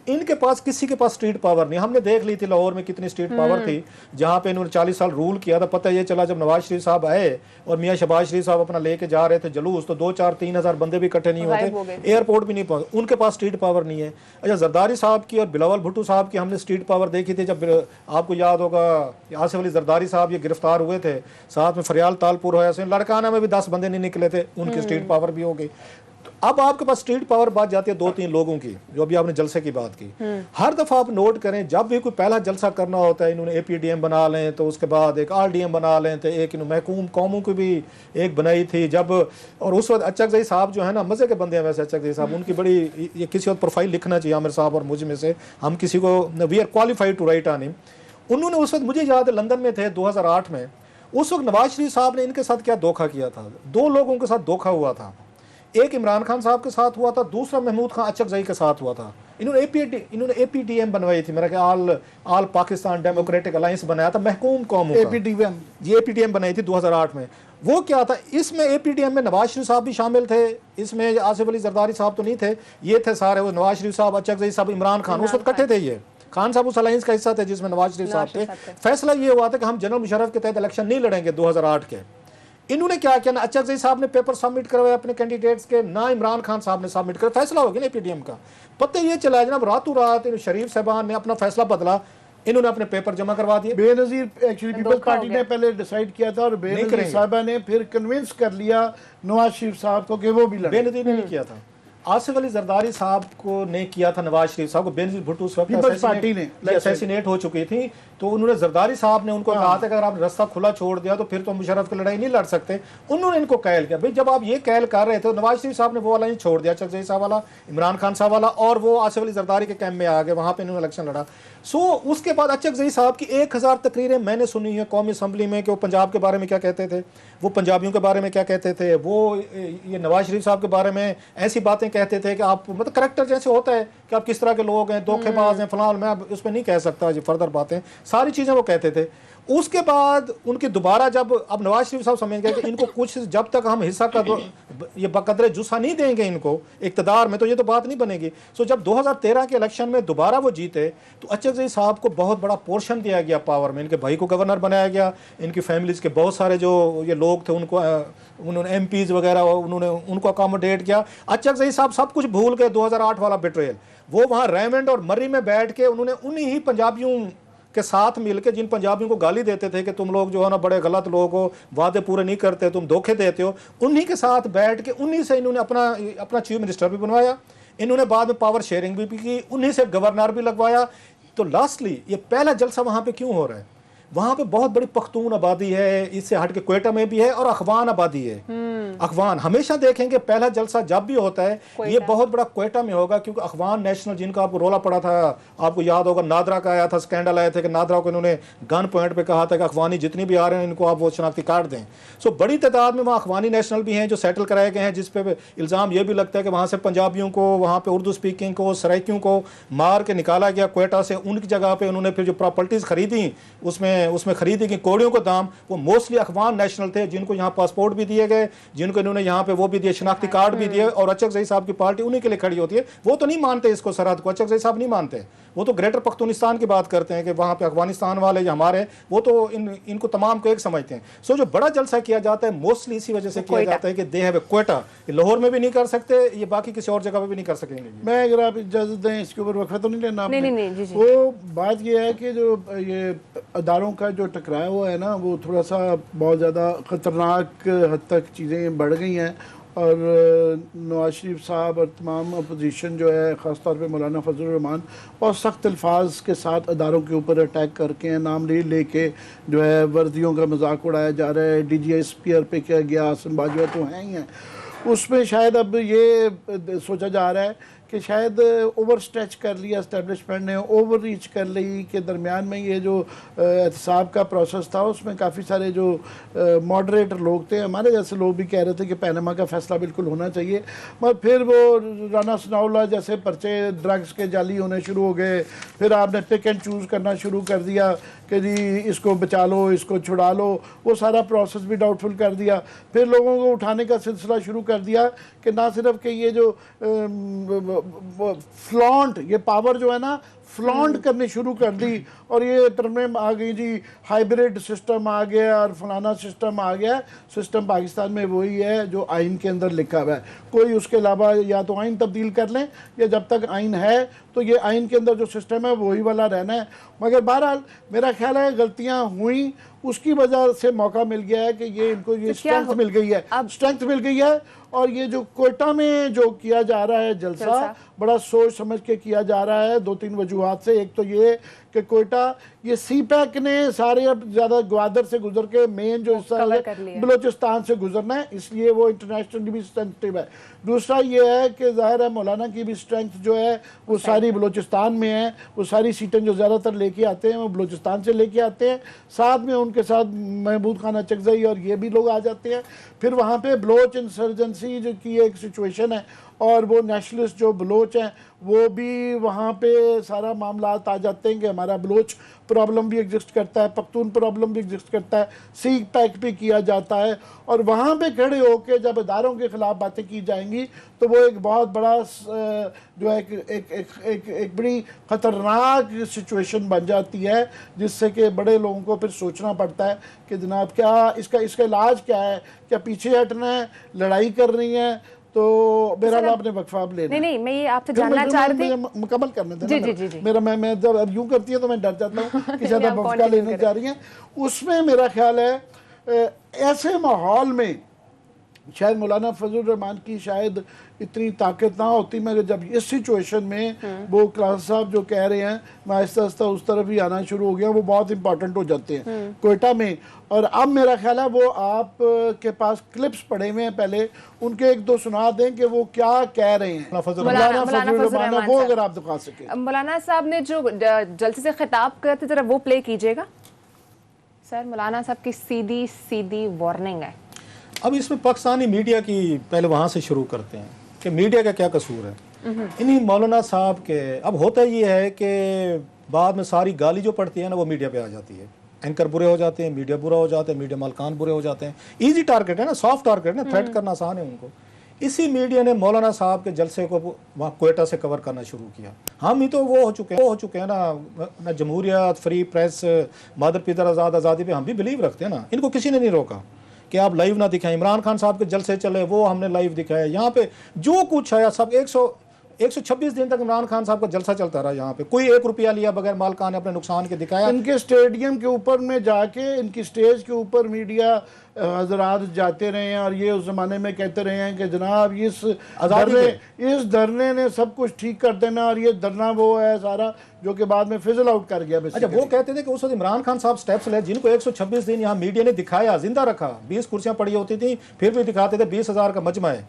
इनके पास किसी के पास स्ट्रीट पावर नहीं। हमने देख ली थी लाहौर में कितनी स्ट्रीट पावर थी, जहाँ पे इन्होंने 40 साल रूल किया था। पता ये चला जब नवाज शरीफ साहब आए और मियाँ शहबाज शरीफ साहब अपना लेके जा रहे थे जुलूस, तो 2-4-3 हज़ार बंदे भी इकट्ठे नहीं होते, एयरपोर्ट भी नहीं पहुंचे। उनके पास स्ट्रीट पावर नहीं है। अच्छा, जरदारी साहब की और बिलावल भुट्टो साहब की हमने स्ट्रीट पावर देखी थी। जब आपको याद होगा आसिफ अली जरदारी साहब ये गिरफ्तार हुए थे, साथ में फरियाल तालपुर होया, लड़काना में भी 10 बंदे नहीं निकले थे, उनकी स्ट्रीट पावर भी हो गई। अब आपके पास स्ट्रीट पावर बात जाती है 2-3 लोगों की, जो अभी आपने जलसे की बात की। हर दफा आप नोट करें, जब भी कोई पहला जलसा करना होता है, इन्होंने APDM बना लें, तो उसके बाद एक RDM बना लें, तो एक महकूम कौमों की भी एक बनाई थी जब। और उस वक्त अचकज़ई साहब जो है ना, मज़े के बंदे हैं वैसे अचकज़ई साहब, उनकी बड़ी, ये किसी वक्त प्रोफाइल लिखना चाहिए आमिर साहब और मुझ में से, हम किसी को, we are qualified to write on him. उन्होंने उस वक्त, मुझे याद है लंदन में थे 2008 में, उस वक्त नवाज शरीफ साहब ने इनके साथ क्या धोखा किया था। 2 लोगों के साथ धोखा हुआ था, एक इमरान खान साहब के साथ हुआ था, दूसरा महमूद खान अचकज़ई के साथ हुआ था। इन्होंने APDM बनवाई थी, मेरा ख्याल ऑल पाकिस्तान डेमोक्रेटिक अलायंस बनाया था महकूम कौमों का। APDM बनाई थी 2008 में। वो क्या था, इसमें APDM में नवाज शरीफ साहब भी शामिल थे, इसमें आसिफ अली जरदारी साहब तो नहीं थे, ये थे सारे, वो नवाज शरीफ साहब, अचकज़ई साहब, इमरान खान, उस वक्त इकट्ठे थे। ये खान साहब उस अलायंस का हिस्सा थे जिसमें नवाज शरीफ साहब थे। फैसला ये हुआ था कि हम जनरल मुशर्रफ के तहत इलेक्शन नहीं लड़ेंगे 2008 के। इन्होंने क्या किया ना, अचकज़ई साहब ने पेपर सबमिट करवाए अपने कैंडिडेट्स के, ना इमरान खान साहब ने सबमिट कर, फैसला हो गया ना APDM का। पता ये चला जनाब, रातों रात शरीफ साहबान ने अपना फैसला बदला, इन्होंने अपने पेपर जमा करवा दिए। बेनज़ीर एक्चुअली पीपल्स पार्टी ने पहले डिसाइड किया था और बेनज़ीर साहबा ने फिर कन्विंस कर लिया नवाज शरीफ साहब को कि वो भी लड़े। बेनज़ीर ने नहीं किया था, आसिफ अली जरदारी साहब को ने किया था नवाज शरीफ साहब को। बेनज़ीर भुट्टो उस वक्त पार्टी ने असैसिनेट हो चुकी थी, तो उन्होंने जरदारी साहब ने उनको कहा था कि अगर आप रास्ता खुला छोड़ दिया तो फिर तो मुशर्रफ की लड़ाई नहीं लड़ सकते। उन्होंने इनको कैल किया। भाई जब आप ये कैल कर रहे थे, तो नवाज शरीफ साहब ने वो वाला ही छोड़ दिया, अचकज़ई साहब वाला, इमरान खान साहब वाला, और वो आसिफ अली जरदारी के कैंप में आ गए, वहाँ पे इन्होंने इलेक्शन लड़ा। सो उसके बाद अचकज़ई साहब की 1000 तकरीरें मैंने सुनी है कौमी असम्बली में, कि वो पंजाब के बारे में क्या कहते थे, वो पंजाबियों के बारे में क्या कहते थे, वो ये नवाज शरीफ साहब के बारे में ऐसी बातें कहते थे कि आप, मतलब करैक्टर जैसे होता है कि आप किस तरह के लोग हैं, धोखेबाज हैं, फलां, मैं उस पर नहीं कह सकता जी फर्दर बातें, सारी चीज़ें वो कहते थे। उसके बाद उनकी दोबारा जब, अब नवाज शरीफ साहब समझ गए कि इनको कुछ, जब तक हम हिस्सा का ये बकदरे जुस्सा नहीं देंगे इनको इक़्तिदार में, तो ये तो बात नहीं बनेगी। सो जब 2013 के इलेक्शन में दोबारा वो जीते, तो अचकज़ई साहब को बहुत बड़ा पोर्शन दिया गया पावर में, इनके भाई को गवर्नर बनाया गया, इनकी फैमिलीज़ के बहुत सारे जो ये लोग थे उनको, उन्होंने MPs वगैरह उन्होंने उनको अकोमोडेट किया। अचकज़ई साहब सब कुछ भूल गए 2008 वाला बिट्रेयल। वो वहाँ रेमंड और मर्री में बैठ के उन्होंने उन्हीं ही पंजाबियों के साथ मिलकर, जिन पंजाबियों को गाली देते थे कि तुम लोग जो है ना बड़े गलत लोग हो, वादे पूरे नहीं करते, तुम धोखे देते हो, उन्हीं के साथ बैठ के उन्हीं से इन्होंने अपना चीफ मिनिस्टर भी बनवाया। इन्होंने बाद में पावर शेयरिंग भी की, उन्हीं से गवर्नर भी लगवाया। तो लास्टली ये पहला जलसा वहाँ पे क्यों हो रहा है, वहाँ पे बहुत बड़ी पख्तून आबादी है, इससे हट के क्वेटा में भी है, और अखवान आबादी है। अखवान हमेशा देखेंगे पहला जलसा जब भी होता है ये बहुत बड़ा क्वेटा में होगा, क्योंकि अखवान नेशनल, जिनका आपको रोला पड़ा था, आपको याद होगा नादरा का आया था, स्कैंडल आए थे कि नादरा को इन्होंने गन पॉइंट पे कहा था कि अखवानी जितनी भी आ रहे हैं इनको आप वो शनाख्ती कार्ड दें। सो बड़ी तादाद में वहाँ अखवानी नेशनल भी हैं जो सेटल कराए गए हैं, जिसपे इल्ज़ाम ये भी लगता है कि वहाँ से पंजाबियों को, वहाँ पे उर्दू स्पीकिंग को, सराइकियों को मार के निकाला गया क्वेटा से। उनकी जगह पे उन्होंने फिर जो प्रॉपर्टीज़ खरीदी, उसमें खरीदी गई कोड़ियों को दाम, वो मोस्टली अखवान नेशनल थे, जिनको यहाँ पासपोर्ट भी दिए गए, जिनको इन्होंने यहाँ पे वो भी दिए, शनाख्ती कार्ड भी दिए। और अचकज़ई साहब की पार्टी उन्हीं के लिए खड़ी होती है। वो तो नहीं मानते इसको, सरहद को अचकज़ई साहब नहीं मानते, वो तो ग्रेटर पख्तूनिस्तान की बात करते हैं कि वहाँ पे अफगानिस्तान वाले या हमारे, वो तो इनको तमाम को एक समझते हैं। सो जो बड़ा जलसा किया जाता है मोस्टली इसी वजह से किया जाता है कि दे हैव क्वेटा, लाहौर में भी नहीं कर सकते, ये बाकी किसी और जगह पे भी नहीं कर सकेंगे। मैं अगर आप इजाज़त दें, इसके ऊपर वक्फा तो नहीं लेना, नहीं, वो बात ये है कि जो ये अदारों का जो टकराव हुआ है ना, वो थोड़ा सा बहुत ज़्यादा ख़तरनाक हद तक चीज़ें बढ़ गई हैं। और नवाज शरीफ साहब और तमाम अपोजिशन जो है, ख़ास तौर पे मौलाना फजल रहमान, बहुत सख्त अल्फाज के साथ अदारों के ऊपर अटैक करके, नाम लेके जो है वर्दियों का मजाक उड़ाया जा रहा है। DGSP पे किया गया, आसिम बाजवा तो हैं ही हैं। उसमें शायद अब ये सोचा जा रहा है कि शायद ओवर स्ट्रेच कर लिया इस्टेब्लिशमेंट ने, ओवर रीच कर ली, के दरमियान में ये जो एहतसाब का प्रोसेस था उसमें काफ़ी सारे जो मॉडरेटर लोग थे, हमारे जैसे लोग भी कह रहे थे कि पैनामा का फ़ैसला बिल्कुल होना चाहिए, मगर फिर वो राना सनाउल्लाह जैसे पर्चे ड्रग्स के जाली होने शुरू हो गए। फिर आपने पिक एंड चूज़ करना शुरू कर दिया कि जी इसको बचा लो, इसको छुड़ा लो, वो सारा प्रोसेस भी डाउटफुल कर दिया। फिर लोगों को उठाने का सिलसिला शुरू कर दिया कि ना सिर्फ कि ये जो फ्लॉन्ट, ये पावर जो है ना फ्लॉन्ट करनी शुरू कर दी, और ये तरमीम आ गई जी, हाइब्रिड सिस्टम आ गया और फलाना सिस्टम आ गया। सिस्टम पाकिस्तान में वही है जो आइन के अंदर लिखा हुआ है, कोई उसके अलावा या तो आइन तब्दील कर लें, या जब तक आइन है तो ये आइन के अंदर जो सिस्टम है वही वाला रहना है। मगर बहरहाल मेरा ख्याल है गलतियां हुई, उसकी वजह से मौका मिल गया है कि ये इनको ये स्ट्रेंथ मिल गई है, स्ट्रेंथ मिल गई है। और ये जो कोयटा में जो किया जा रहा है जलसा, बड़ा सोच समझ के किया जा रहा है, 2-3 वजूहात से। एक तो ये कि कोयटा, ये सी पैक ने सारे अब ज़्यादा ग्वादर से गुजर के मेन जो हिस्सा है बलोचिस्तान से गुजरना है, इसलिए वो इंटरनेशनली भी सेंसिटिव है। दूसरा ये है कि ज़ाहिर है मौलाना की भी स्ट्रेंथ जो है वो सारी बलोचिस्तान में है, वो सारी सीटें जो ज़्यादातर लेके आते हैं वो बलोचिस्तान से लेके आते हैं, साथ में उनके साथ महमूद खान अचकज़ई और ये भी लोग आ जाते हैं। फिर वहाँ पे बलोच इंसर्जेंसी जो की एक सिचुएशन है, और वो नेशनलिस्ट जो बलोच हैं वो भी वहाँ पे सारा मामला आ जाते हैं कि हमारा बलोच प्रॉब्लम भी एग्जिस्ट करता है, पख्तून प्रॉब्लम भी एग्जिस्ट करता है, सी पैक भी किया जाता है। और वहाँ पे खड़े होकर जब इदारों के ख़िलाफ़ बातें की जाएंगी तो वो एक बहुत बड़ा जो है एक बड़ी ख़तरनाक सिचुएशन बन जाती है, जिससे कि बड़े लोगों को फिर सोचना पड़ता है कि जनाब क्या इसका इलाज क्या है, क्या पीछे हटना है, लड़ाई करनी है। तो मेरा आपने वक्फा अब लेना। नहीं, मैं ये आपसे जानना चाह रही थी, मुकम्मल करने देना। जी। मेरा मैं जब अब यूं करती है तो मैं डर जाता हूँ कि ज़्यादा वक्फा लेने जा रही हैं। उसमें मेरा ख्याल है ऐसे माहौल में शायद मौलाना फजल रहमान की शायद इतनी ताकत ना होती, मगर जब इस सिचुएशन में वो क्लास साहब जो कह रहे हैं, मैं आहिस्ता आहिस्ता उस तरफ ही आना शुरू हो गया, वो बहुत इंपॉर्टेंट हो जाते हैं कोयटा में। और अब मेरा ख्याल है वो आप के पास क्लिप्स पड़े हुए हैं, पहले उनके 1-2 सुना दें कि वो क्या कह रहे हैं। मौलाना फजल रहमान, वो अगर आप दिखा सके। मौलाना साहब ने जो जलसे से खिताब किया था, जरा वो प्ले कीजिएगा सर। मौलाना साहब की सीधी सीधी वार्निंग है। अब इसमें पाकिस्तानी मीडिया की पहले वहाँ से शुरू करते हैं कि मीडिया का क्या कसूर है इन्हीं मौलाना साहब के। अब होता ये है कि बाद में सारी गाली जो पड़ती है ना वो मीडिया पे आ जाती है, एंकर बुरे हो जाते हैं, मीडिया बुरा हो जाते हैं, मीडिया मालकान बुरे हो जाते हैं। इजी टारगेट है ना, सॉफ्ट टारगेट है ना, थ्रेट करना आसान है उनको। इसी मीडिया ने मौलाना साहब के जलसे को वहाँ कोयटा से कवर करना शुरू किया। हम ही तो वो हो चुके हैं ना जमहूरियत, फ्री प्रेस, मादर पिदर आज़ादी पे हम भी बिलीव रखते हैं ना। इनको किसी ने नहीं रोका कि आप लाइव ना दिखाएं। इमरान खान साहब के जलसे चले वो हमने लाइव दिखाया। यहाँ पे जो कुछ है सब 126 दिन तक इमरान खान साहब का जलसा चलता रहा। यहाँ पे कोई 1 रुपया लिया बगैर मालकान ने अपने नुकसान के दिखाया। इनके स्टेडियम के ऊपर में जाके, इनकी स्टेज के ऊपर मीडिया हजरात जाते रहे हैं और ये उस जमाने में कहते रहे हैं कि जनाब इस धरने ने सब कुछ ठीक कर देना, और ये धरना वो है सारा जो कि बाद में फिजल आउट कर गया। अच्छा, वो कहते थे कि उस वक्त इमरान खान साहब स्टेप्स ले जिनको 126 दिन यहाँ मीडिया ने दिखाया, जिंदा रखा। 20 कुर्सियां पड़ी होती थी फिर भी दिखाते थे 20,000 का मजमा है।